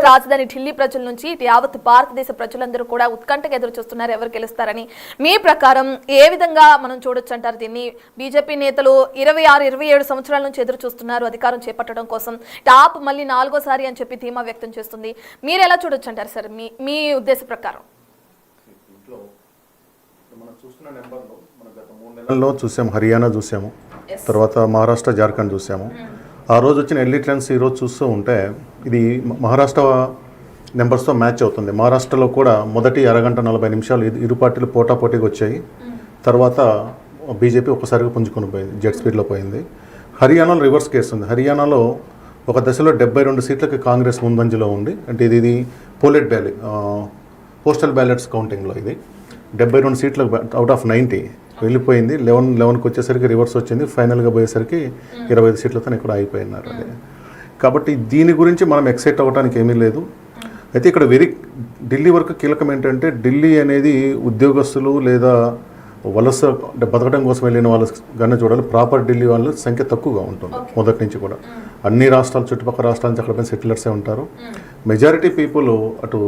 రాజధాని ఢిల్లీ ప్రజల నుంచి యావత్ భారతదేశ ప్రజలందరూ కూడా ఉత్కంఠగా ఎదురు చూస్తున్నారు ఎవరు గెలుస్తారని. మీ ప్రకారం ఏ విధంగా మనం చూడొచ్చు అంటారు దీన్ని? బీజేపీ నేతలు 26-27 సంవత్సరాల నుంచి ఎదురు చూస్తున్నారు అధికారం చేపట్టడం కోసం. టాప్ మళ్ళీ 4వ సారి అని చెప్పి ధీమా వ్యక్తం చేస్తుంది. మీరు ఎలా చూడొచ్చు అంటారు సార్ మీ ఉద్దేశ ప్రకారం? నెలల్లో చూసాము, హర్యానా చూసాము, తర్వాత మహారాష్ట్ర, జార్ఖండ్ చూసాము. ఆ రోజు వచ్చిన ఎర్లీ ట్రెండ్స్ ఈరోజు చూస్తూ ఉంటే ఇది మహారాష్ట్ర నెంబర్స్తో మ్యాచ్ అవుతుంది. మహారాష్ట్రలో కూడా మొదటి అరగంట 40 నిమిషాలు ఇరు పార్టీలు పోటాపోటీగా వచ్చాయి. తర్వాత బీజేపీ ఒక్కసారిగా పుంజుకొని పోయింది, జెట్ స్పీడ్లో పోయింది. హర్యానాలో రివర్స్ కేసు ఉంది. హర్యానాలో ఒక దశలో 72 సీట్లకి కాంగ్రెస్ ముందంజలో ఉంది. అంటే ఇది పోస్టల్ బ్యాలెట్స్ కౌంటింగ్లో ఇది 72 సీట్లు అవుట్ ఆఫ్ 90 వెళ్ళిపోయింది. 11కి వచ్చేసరికి రివర్స్ వచ్చింది. ఫైనల్గా పోయేసరికి 25 సీట్లతో ఇక్కడ అయిపోయినారు. అదే కాబట్టి దీని గురించి మనం ఎక్సైట్ అవ్వడానికి ఏమీ లేదు. అయితే ఇక్కడ ఢిల్లీ వరకు కీలకం ఏంటంటే, ఢిల్లీ అనేది ఉద్యోగస్తులు లేదా వలస బతకడం కోసం వెళ్ళిన వాళ్ళ గన్న చూడాలి. ప్రాపర్ ఢిల్లీ వాళ్ళ సంఖ్య తక్కువగా ఉంటుంది మొదటి నుంచి కూడా. అన్ని రాష్ట్రాలు, చుట్టుపక్కల రాష్ట్రాల నుంచి అక్కడ పైన సెటిలర్సే ఉంటారు. మెజారిటీ పీపుల్ అటు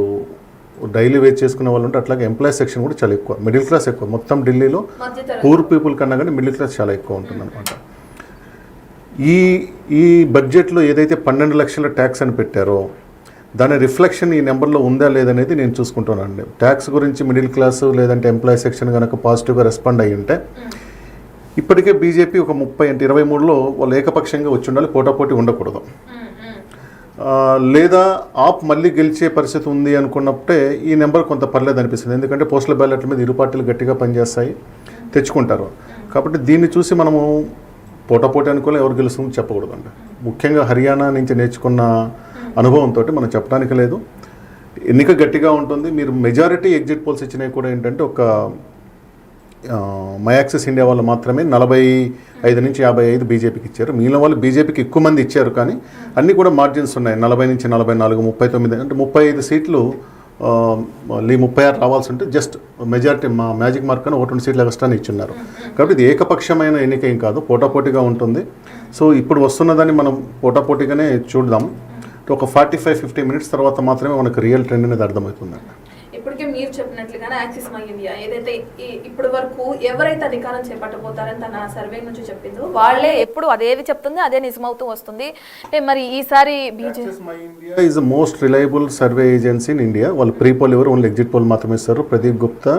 డైలీ వేజ్ చేసుకునే వాళ్ళు ఉంటే, అట్లాగే ఎంప్లాయీ సెక్షన్ కూడా చాలా ఎక్కువ, మిడిల్ క్లాస్ ఎక్కువ. మొత్తం ఢిల్లీలో పూర్ పీపుల్ కన్నా కానీ మిడిల్ క్లాస్ చాలా ఎక్కువ ఉంటుంది అనమాట. ఈ బడ్జెట్లో ఏదైతే 12 లక్షల ట్యాక్స్ అని పెట్టారో దాని రిఫ్లెక్షన్ ఈ నెంబర్లో ఉందా లేదనేది నేను చూసుకుంటానండి. ట్యాక్స్ గురించి మిడిల్ క్లాసు లేదంటే ఎంప్లాయీ సెక్షన్ కనుక పాజిటివ్గా రెస్పాండ్ అయ్యి ఉంటే ఇప్పటికే బీజేపీ ఒక 30 అంటే 23లో వాళ్ళు ఏకపక్షంగా వచ్చి ఉండాలి, పోటాపోటీ ఉండకూడదు. లేదా ఆప్ మళ్ళీ గెలిచే పరిస్థితి ఉంది అనుకున్నప్పుడే ఈ నెంబర్ కొంత పర్లేదు అనిపిస్తుంది. ఎందుకంటే పోస్టల్ బ్యాలెట్ల మీద ఇరు పార్టీలు గట్టిగా పనిచేస్తాయి, తెచ్చుకుంటారు. కాబట్టి దీన్ని చూసి మనము పోటాపోటీ అనుకోలే ఎవరు గెలుస్తుందో చెప్పకూడదండి. ముఖ్యంగా హర్యానా నుంచి నేర్చుకున్న అనుభవంతో మనం చెప్పడానికి లేదు. ఎన్నిక గట్టిగా ఉంటుంది. మీరు మెజారిటీ ఎగ్జిట్ పోల్స్ ఇచ్చినవి కూడా ఏంటంటే ఒక మై యాక్సెస్ ఇండియా వాళ్ళు మాత్రమే 45 నుంచి 55 బీజేపీకి ఇచ్చారు. మిగిలిన వాళ్ళు బీజేపీకి ఎక్కువ మంది ఇచ్చారు. కానీ అన్నీ కూడా మార్జిన్స్ ఉన్నాయి. 40 నుంచి 44, 39 అంటే 35 సీట్లు 36 రావాల్సి ఉంటే జస్ట్ మెజారిటీ మా మ్యాజిక్ మార్క్ అని 2 సీట్లు ఎక్స్ట్రాని ఇచ్చున్నారు. కాబట్టి ఇది ఏకపక్షమైన ఎన్నిక ఏం కాదు, పోటాపోటీగా ఉంటుంది. సో ఇప్పుడు వస్తున్నదాన్ని మనం పోటాపోటీగానే చూద్దాం. ఒక 45-50 మినిట్స్ తర్వాత మాత్రమే మనకు రియల్ ట్రెండ్ అనేది అర్థమవుతుందండి. ఇప్పటికే మీరు చెప్పినట్లుగానే యాక్సిస్ మై ఇండియా ఏదైతే ఇప్పటి వరకు ఎవరైతే అధికారం చేపట్టబోతారని తన సర్వే నుంచి చెప్పిందో వాళ్ళే ఎప్పుడు అదేది చెప్తుంది అదే నిజమవుతూ వస్తుంది. మరి ఈసారి axis my India is the most reliable survey agency in India. వాళ్ళు ప్రీ పోల్ ఎవరు ఓన్లీ ఎగ్జిట్ పోల్ మాత్రమే ఇస్తారు. Pradeep Gupta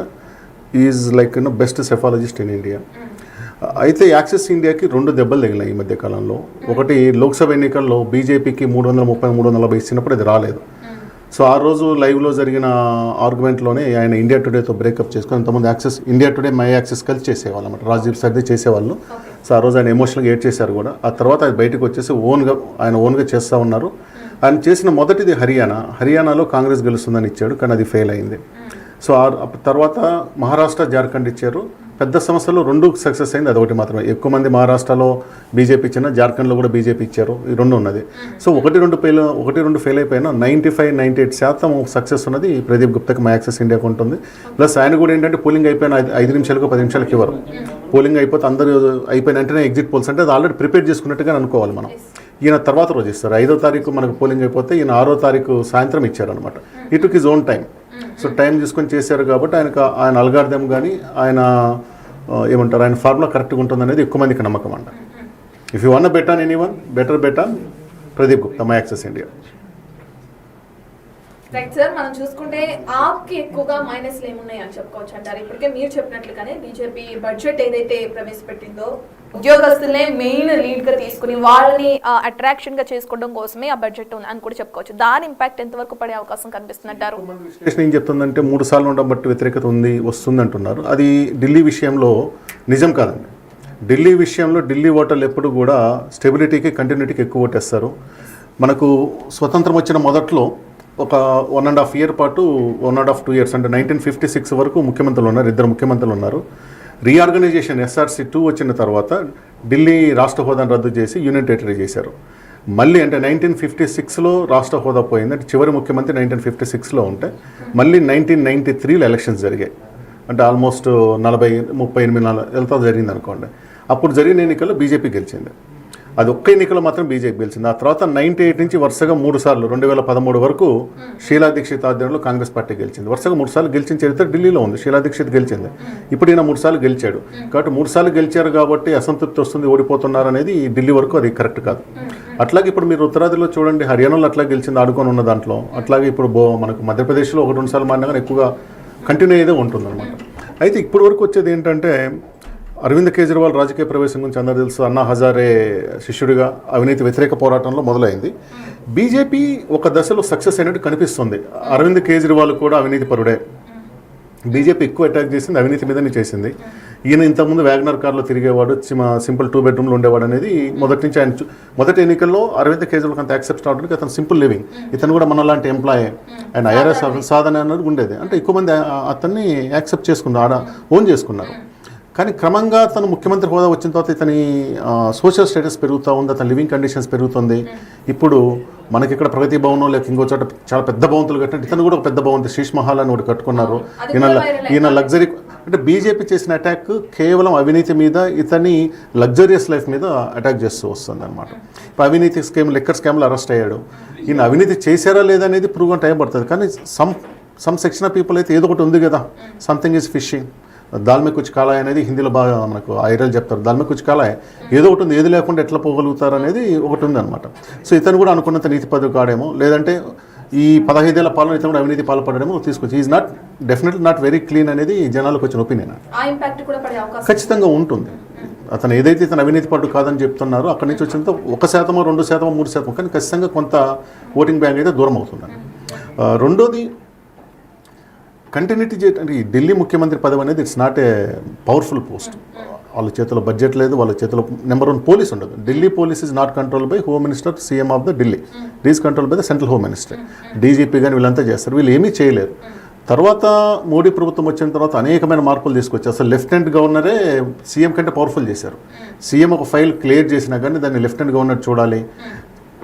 is like best psephologist in India. అయితే యాక్సిస్ ఇండియాకి 2 దెబ్బలు తగిలినాయి ఈ మధ్య కాలంలో. ఒకటి లోక్సభ ఎన్నికల్లో బీజేపీకి 330-340 ఇచ్చినప్పుడు అది రాలేదు. సో ఆ రోజు లైవ్లో జరిగిన ఆర్గ్యుమెంట్లోనే ఆయన ఇండియా టుడేతో బ్రేకప్ చేసుకొని, ఇంతకుముందు access India today my access కలిసి చేసేవాళ్ళు అన్నమాట. రాజీవ్ సర్ది చేసేవాళ్ళు. సో ఆ రోజు ఆయన ఎమోషనల్గా ఏడ్ చేశారు కూడా. ఆ తర్వాత అది బయటకు వచ్చేసి ఆయన ఓన్గా చేస్తూ ఉన్నారు. ఆయన చేసిన మొదటిది హర్యానాలో కాంగ్రెస్ గెలుస్తుందని ఇచ్చాడు, కానీ అది ఫెయిల్ అయింది. సో తర్వాత మహారాష్ట్ర, జార్ఖండ్ ఇచ్చారు. పెద్ద సమస్యలు 2 సక్సెస్ అయింది, అదొకటి మాత్రమే. ఎక్కువ మంది మహారాష్ట్రలో బీజేపీ ఇచ్చిన, జార్ఖండ్లో కూడా బీజేపీ ఇచ్చారు. ఈ 2 ఉన్నది. సో 1-2 ఫెయిల్ అయిపోయినా 95-98% సక్సెస్ ఉన్నది ప్రదీప్ గుప్తాకి మై యాక్సెస్ ఇండియాకి ఉంటుంది. ప్లస్ ఆయన కూడా ఏంటంటే పోలింగ్ అయిపోయిన 5 నిమిషాలకు 10 నిమిషాలకి ఇవ్వరు. పోలింగ్ అయిపోతే అందరూ అయిపోయిన వెంటనే ఎగ్జిట్ పోల్స్ అంటే అది ఆల్రెడీ ప్రిపేర్ చేసుకున్నట్టుగా అనుకోవాలి మనం. ఈయన తర్వాత రోజు ఇస్తారు. 5వ తారీఖు మనకు పోలింగ్ అయిపోతే ఈయన 6వ తారీఖు సాయంత్రం ఇచ్చారనమాట. It took his own time. So time తీసుకొని చేశారు కాబట్టి ఆయన అల్గారిథం కానీ ఆయన ఏమంటారు ఆయన ఫార్ములా కరెక్ట్గా ఉంటుంది అనేది ఎక్కువ మందికి నమ్మకం అంట. If you want to bet on anyone, better bet on Pradeep Gupta my access India. Right sir, మనం చూసుకుంటే ఆప్కి ఎక్కువగా మైనస్లు ఏమున్నాయి అని చెప్పుకోవచ్చు అంటారు? ఇప్పటికే మీరు చెప్పినట్లుగానే బీజేపీ బడ్జెట్ ఏదైతే ప్రవేశపెట్టిందో ఉద్యోగస్తులనే మెయిన్ లీడ్ గా తీసుకుని వాళ్ళని అట్రాక్షన్ గా చేసుకోవడం కోసమే ఆ బడ్జెట్ ఉంది అని కూడా చెప్పుకోవచ్చు. దాని ఇంపాక్ట్ ఎంతవరకు పడే అవకాశం కనిపిస్తుందంటారు? విశ్లేషణ ఏం చెప్తుందంటే 3 సార్లు ఉండబట్టి వ్యతిరేకత వస్తుంది అంటున్నారు. అది ఢిల్లీ విషయంలో నిజం కాదండి. ఢిల్లీ విషయంలో ఢిల్లీ ఓటర్లు ఎప్పుడు కూడా స్టెబిలిటీకి, కంటిన్యూటీకి ఎక్కువ ఓటేస్తారు. మనకు స్వతంత్రం వచ్చిన మొదట్లో ఒక 1.5 year పాటు 1.5-2 years అంటే 1956 వరకు ముఖ్యమంత్రులు ఉన్నారు, 2 ముఖ్యమంత్రులు ఉన్నారు. రీఆర్గనైజేషన్ SRC 2 వచ్చిన తర్వాత ఢిల్లీ రాష్ట్ర హోదాను రద్దు చేసి యూనియన్ టెరిటరీ చేశారు. మళ్ళీ అంటే 1956లో రాష్ట్ర హోదా పోయింది. అంటే చివరి ముఖ్యమంత్రి 1956లో ఉంటే మళ్ళీ 1993లో ఎలక్షన్స్ జరిగాయి. అంటే ఆల్మోస్ట్ 40-38 జరిగింది అనుకోండి. అప్పుడు జరిగిన ఎన్నికల్లో బీజేపీ గెలిచింది. అది ఒక్క ఎన్నికలో మాత్రం బీజేపీ గెలిచింది. ఆ తర్వాత 98 నుంచి వరుసగా 3 సార్లు 2013 వరకు షీలా దీక్షిత్ ఆధ్వర్యంలో కాంగ్రెస్ పార్టీ గెలిచింది. వరుసగా 3 సార్లు గెలిచిన చరిత్ర ఢిల్లీలో ఉంది. షీలా దీక్షిత్ గెలిచింది. ఇప్పుడు ఈయన 3 సార్లు గెలిచాడు కాబట్టి 3 సార్లు గెలిచారు కాబట్టి అసంతృప్తి వస్తుంది, ఓడిపోతున్నారు అనేది ఢిల్లీ వరకు అది కరెక్ట్ కాదు. అట్లాగే ఇప్పుడు మీరు ఉత్తరాదిలో చూడండి, హర్యానాలో అట్లా గెలిచింది ఆడుకొని ఉన్న దాంట్లో. అట్లాగే ఇప్పుడు మనకు మధ్యప్రదేశ్లో 1-2 సార్లు మారినా కానీ ఎక్కువగా కంటిన్యూ అయ్యేదే ఉంటుందన్నమాట. అయితే ఇప్పుడు వరకు వచ్చేది ఏంటంటే అరవింద్ కేజ్రీవాల్ రాజకీయ ప్రవేశం గురించి అందరూ తెలుసు. అన్నా హజారే శిష్యుడిగా అవినీతి వ్యతిరేక పోరాటంలో మొదలైంది. బీజేపీ ఒక దశలో సక్సెస్ అయినట్టు కనిపిస్తుంది. అరవింద్ కేజ్రీవాల్ కూడా అవినీతి పరుడే. బీజేపీ ఎక్కువ అటాక్ చేసింది అవినీతి మీదనే చేసింది. ఈయన ఇంతకుముందు వ్యాగనర్ కార్లో తిరిగేవాడు, సింపుల్ 2 బెడ్రూమ్లో ఉండేవాడు అనేది మొదటి నుంచి ఆయన మొదటి ఎన్నికల్లో అరవింద్ కేజ్రీవాల్ అంత యాక్సెప్ట్ అవడానికి అతను సింపుల్ లివింగ్, ఇతను కూడా మనలాంటి ఎంప్లాయీ, ఆయన ఐఆర్ఎస్ సాధన అనేది ఉండేది. అంటే ఎక్కువ మంది అతన్ని యాక్సెప్ట్ చేసుకున్నారు, ఓన్ చేసుకున్నారు. కానీ క్రమంగా తను ముఖ్యమంత్రి హోదా వచ్చిన తర్వాత ఇతని సోషల్ స్టేటస్ పెరుగుతూ ఉంది, అతని లివింగ్ కండిషన్స్ పెరుగుతుంది. ఇప్పుడు మనకి ఇక్కడ ప్రగతి భవనం లేక ఇంకో చోట చాలా పెద్ద భవంతులు కట్టినట్టు ఇతను కూడా ఒక పెద్ద భవంతి శీష్ మహల్ అని ఒకటి కట్టుకున్నారు. ఈయన లగ్జరీ, అంటే బీజేపీ చేసిన అటాక్ కేవలం అవినీతి మీద, ఇతని లగ్జరియస్ లైఫ్ మీద అటాక్ చేస్తూ వస్తుంది అనమాట. ఇప్పుడు అవినీతి స్కామ్, లిక్కర్ స్కామ్లో అరెస్ట్ అయ్యాడు. ఈయన అవినీతి చేశారా లేదనేది ప్రూవ్ టైం పడుతుంది. కానీ సమ్ సెక్షన్ ఆఫ్ పీపుల్ అయితే ఏదో ఒకటి ఉంది కదా, సంథింగ్ ఈజ్ ఫిషింగ్, దాల్ మే కుచ్ కాలాయ్ అనేది హిందీలో బాగా మనకు ఐరల్ చెప్తారు. దాల్ మే కుచ్ కాలాయ్, ఏదో ఒకటి ఉంది, ఏది లేకుండా ఎట్లా పోగలుగుతారు అనేది ఒకటి ఉంది అనమాట. సో ఇతను కూడా అనుకున్నంత నీతిపరుడు కాడేమో, లేదంటే ఈ 15 ఏళ్ల పాలన ఇతను కూడా అవినీతి పాల్పడేమో తీసుకొచ్చి is not definitely not very clean అనేది జనాలకు వచ్చిన ఒపీనియన్. ఖచ్చితంగా ఉంటుంది. అతను ఏదైతే ఇతను అవినీతి పరుడు కాదని చెప్తున్నారో అక్కడి నుంచి వచ్చినంత 1%, 2%, 3%, కానీ ఖచ్చితంగా కొంత ఓటింగ్ బ్యాంక్ అయితే దూరం అవుతుందని. రెండోది కంటిన్యూటీ చేయడానికి ఢిల్లీ ముఖ్యమంత్రి పదవి అనేది it's not a powerful post. వాళ్ళ చేతిలో బడ్జెట్ లేదు, వాళ్ళ చేతిలో నెంబర్ 1 పోలీస్ ఉండదు. Delhi police is not control by home minister, CM of the Delhi. It is control by the central home minister. DGP కానీ వీళ్ళంతా చేస్తారు, వీళ్ళు ఏమీ చేయలేరు. తర్వాత మోడీ ప్రభుత్వం వచ్చిన తర్వాత అనేకమైన మార్పులు తీసుకొచ్చారు. అసలు లెఫ్టినెంట్ గవర్నరే సీఎం కంటే పవర్ఫుల్ చేశారు. సీఎం ఒక ఫైల్ క్లియర్ చేసినా కానీ దాన్ని లెఫ్టినెంట్ గవర్నర్ చూడాలి.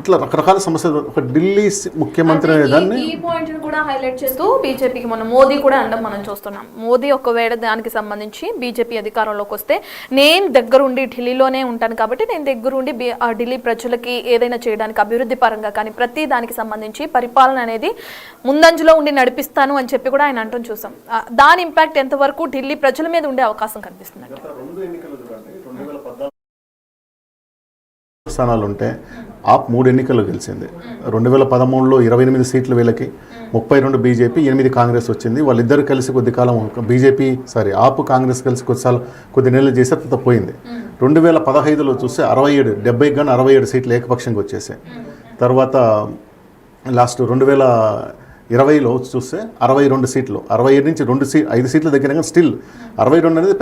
ఇట్లా రకరకాల సమస్యలు. ఒక ఢిల్లీ ముఖ్యమంత్రి అనే దాన్ని ఈ పాయింట్ కూడా హైలైట్ చేస్తూ బీజేపీకి మనం మోదీ కూడా అనడం మనం చూస్తున్నాం. మోదీ ఒకవేళ దానికి సంబంధించి బీజేపీ అధికారంలోకి వస్తే నేను దగ్గరుండి ఢిల్లీలోనే ఉంటాను కాబట్టి నేను దగ్గరుండి ఢిల్లీ ప్రజలకి ఏదైనా చేయడానికి అభివృద్ధి పరంగా కానీ ప్రతి దానికి సంబంధించి పరిపాలన అనేది ముందంజలో ఉండి నడిపిస్తాను అని చెప్పి కూడా ఆయన అంటూ చూసాం. దాని ఇంపాక్ట్ ఎంతవరకు ఢిల్లీ ప్రజల మీద ఉండే అవకాశం కనిపిస్తుంది? స్థానాలు ఉంటే ఆప్ 3 ఎన్నికల్లో గెలిచింది. 2013లో 28 సీట్లు వీళ్ళకి, 32 బీజేపీ, 8 కాంగ్రెస్ వచ్చింది. వాళ్ళిద్దరు కలిసి కొద్ది కాలం ఆప్ కాంగ్రెస్ కలిసి కొద్ది నెలలు చేసే తర్వాత పోయింది. 2015లో చూస్తే 70 కానీ 67 సీట్లు ఏకపక్షంగా వచ్చేసాయి. తర్వాత లాస్ట్ 2020లో చూస్తే 62 సీట్లు, 67 నుంచి 5 సీట్ల దగ్గర కానీ స్టిల్ 62 అనేది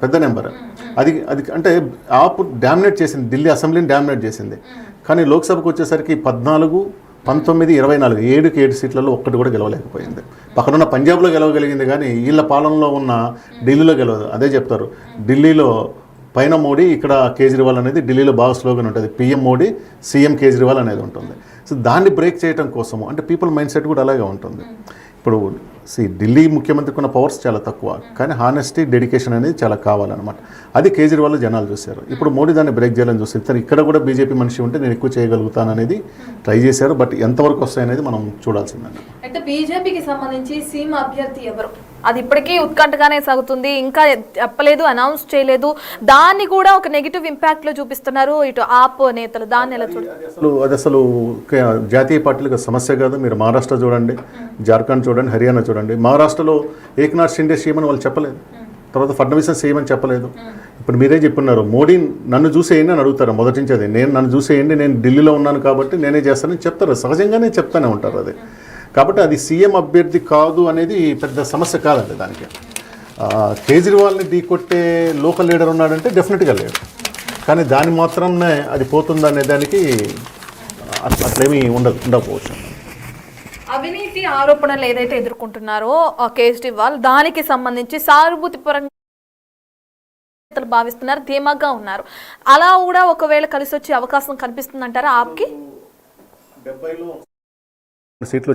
పెద్ద నెంబర్. అది అంటే ఆప్ డామినేట్ చేసింది, ఢిల్లీ అసెంబ్లీని డామినేట్ చేసింది. కానీ లోక్సభకు వచ్చేసరికి 14, 19, 24 7 సీట్లలో ఒక్కటి కూడా గెలవలేకపోయింది. పక్కనున్న పంజాబ్లో గెలవగలిగింది కానీ వీళ్ళ పాలనలో ఉన్న ఢిల్లీలో గెలవదు. అదే చెప్తారు, ఢిల్లీలో పైన మోడీ, ఇక్కడ కేజ్రీవాల్ అనేది ఢిల్లీలో బాగా స్లోగన్ ఉంటుంది, పిఎం మోడీ, సీఎం కేజ్రీవాల్ అనేది ఉంటుంది. సో దాన్ని బ్రేక్ చేయడం కోసము, అంటే పీపుల్ మైండ్ సెట్ కూడా అలాగే ఉంటుంది. ఇప్పుడు ఢిల్లీ ముఖ్యమంత్రికి ఉన్న పవర్స్ చాలా తక్కువ, కానీ హానెస్టీ, డెడికేషన్ అనేది చాలా కావాలన్నమాట. అది కేజ్రీవాల్ జనాలు చూశారు. ఇప్పుడు మోడీ దాన్ని బ్రేక్ చేయాలని చూస్తారు. ఇక్కడ కూడా బీజేపీ మనిషి ఉంటే నేను ఎక్కువ చేయగలుగుతాను అనేది ట్రై చేశారు. బట్ ఎంతవరకు వస్తాయనేది మనం చూడాల్సిందండి. అయితే బీజేపీకి సంబంధించి సీఎం అభ్యర్థి ఎవరు? అది ఇప్పటికీ ఉత్కంఠగానే సాగుతుంది. ఇంకా చెప్పలేదు, అనౌన్స్ చేయలేదు. దాన్ని కూడా ఒక నెగిటివ్ ఇంపాక్ట్ లో చూపిస్తున్నారు ఇటు ఆప్ నేతలు. దాన్ని ఎలా అది అసలు జాతీయ పార్టీలకు సమస్య కాదు. మీరు మహారాష్ట్ర చూడండి, జార్ఖండ్ చూడండి, హర్యానా చూడండి. మహారాష్ట్రలో ఏక్నాథ్ షిండే సీఎం అని వాళ్ళు చెప్పలేదు, తర్వాత ఫడ్నవీస్ సీఎం అని చెప్పలేదు. ఇప్పుడు మీరే చెప్పున్నారు, మోడీ నన్ను చూసేయండి అని అడుగుతారు. మొదటి నుంచి అది నన్ను చూసేయండి, నేను ఢిల్లీలో ఉన్నాను కాబట్టి నేనే చేస్తానని చెప్తారు. సహజంగానే చెప్తానే ఉంటారు అది. కాబట్టి అది సీఎం అభ్యర్థి కాదు అనేది పెద్ద సమస్య కాదండి. దానికి కేజ్రీవాల్ని ఢీకొట్టే లోకల్ లీడర్ ఉన్నాడంటే డెఫినెట్గా లేడు. కానీ దాని మాత్రమే అది పోతుందనే దానికి అట్లేమీ ఉండకపోవచ్చు. అవినీతి ఆరోపణలు ఏదైతే ఎదుర్కొంటున్నారో కేజ్రీవాల్, దానికి సంబంధించి సానుభూతి పరంగా భావిస్తున్నారు, ధీమాగా ఉన్నారు. అలా కూడా ఒకవేళ కలిసి వచ్చే అవకాశం కనిపిస్తుందంటారా ఆప్కి? 70లో సీట్లు